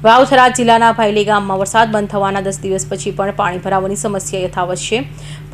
વાવથરા જિલ્લાના ભાયલી ગામમાં વરસાદ બંધ થવાના 10 દિવસ પછી પણ પાણી ભરાવાની સમસ્યા યથાવત છે।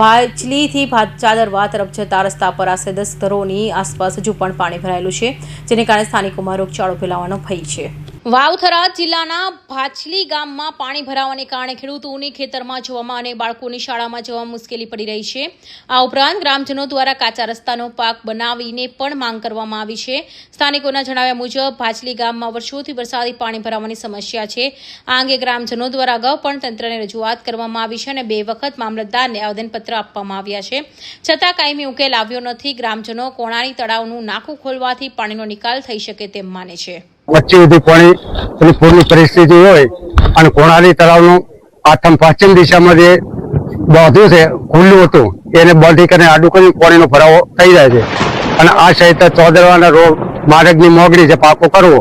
ભાચલીથી ચાદરવા તરફ જતા રસ્તા પર આશરે 10 ઘરોની આસપાસ હજુ પણ પાણી ભરાયેલું છે, જેને કારણે સ્થાનિકોમાં રોગચાળો ફેલાવાનો ભય છે। વાવથરા જિલ્લાના ભાચલી ગામમાં પાણી ભરાવાને કારણે ખેડૂતોને ખેતરમાં જવામાં અને બાળકોની શાળામાં જવામાં મુશ્કેલી પડી રહી છે। આ ઉપરાંત ગ્રામજનો દ્વારા કાચા રસ્તાનો પાક બનાવીને પણ માંગ કરવામાં આવી છે। સ્થાનિકોના જણાવ્યા મુજબ ભાચલી ગામમાં વર્ષોથી વરસાદી પાણી ભરાવાની સમસ્યા છે। આ અંગે ગ્રામજનો દ્વારા અગાઉ પણ તંત્રને રજૂઆત કરવામાં આવી છે અને 2 વખત મામલતદારને આવેદનપત્ર આપવામાં આવ્યા છે, છતાં કાયમી ઉકેલ આવ્યો નથી। ગ્રામજનો કોણારી તળાવનું નાકું ખોલવાથી પાણીનો નિકાલ થઈ શકે તેમ માને છે। વચ્ચે સુધી પાણી પૂરની પરિસ્થિતિ હોય અને કોણારી તળાવનું આથમ પશ્ચિમ દિશામાં જે બાંધ્યું છે ખુલ્લું હતું એને બાંધી કરીને આડું કરીને પાણીનો ભરાવો થઈ જાય છે અને આ સહિત ચોદરવાના રોડ માર્ગની મોગડી છે પાકો કરવો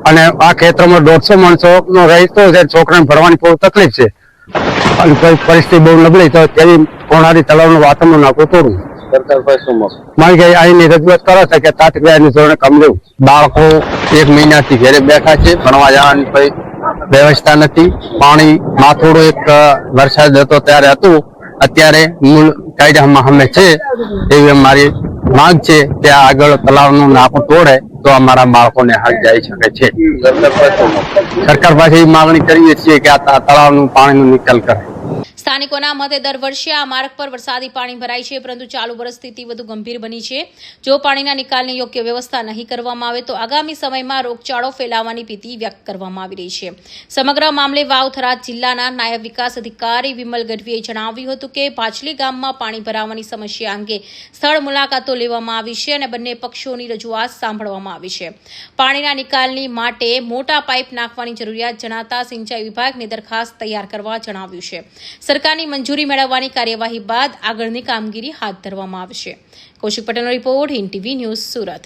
અને આ ક્ષેત્રમાં 150 માણસોનો રહેતો છે, છોકરાને ભરવાની બહુ તકલીફ છે અને પરિસ્થિતિ બહુ નબળી તો તેની કોણારી તળાવનું વાતમનું નાખવું તોડવું મારી કઈ અહીંની રજૂઆત કરે છે કે તાત્કાલિક એની ધોરણે કામ લેવું। બાળકો 1 મહિનાથી ઘરે બેઠા છે, ભણવા જવાની કોઈ વ્યવસ્થા નથી। પાણી માથોડું એક વરસાદ હતો ત્યારે હતું, અત્યારે મૂળ કાયદામાં અમે છે એવી અમારી માંગ છે કે આગળ તળાવનું નાકું તોડે તો અમારા બાળકોને હાથ જઈ શકે છે। સરકાર પાસે માંગણી કરીએ છીએ કે આ તળાવનું પાણીનો નિકાલ કરે। સ્થાનિકોના મતે દર વર્ષે આ માર્ગ પર વરસાદી પાણી ભરાય છે, પરંતુ ચાલુ પરિસ્થિતિ વધુ ગંભીર બની છે। જો પાણીના નિકાલની યોગ્ય વ્યવસ્થા નહીં કરવામાં આવે તો આગામી સમયમાં રોગચાળો ફેલાવાની ભીતિ વ્યક્ત કરવામાં આવી રહી છે। સમગ્ર મામલે વાવથરા જિલ્લાના નાયબ વિકાસ અધિકારી વિમલ ગઢવીએ જણાવ્યું હતું કે ભાચલી ગામમાં પાણી ભરાવાની સમસ્યા અંગે સ્થળ મુલાકાતો લેવામાં આવી છે અને બંને પક્ષોની રજૂઆત સાંભળવામાં આવી છે। પાણીના નિકાલની માટે મોટા પાઇપ નાખવાની જરૂરિયાત જણાતા સિંચાઈ વિભાગને દરખાસ્ત તૈયાર કરવા જણાવ્યું છે। સરકારની મંજૂરી મેળવવાની કાર્યવાહી બાદ આગળની કામગીરી હાથ ધરવામાં આવશે। કૌશિક પટેલનો report, Hind TV news, Surat.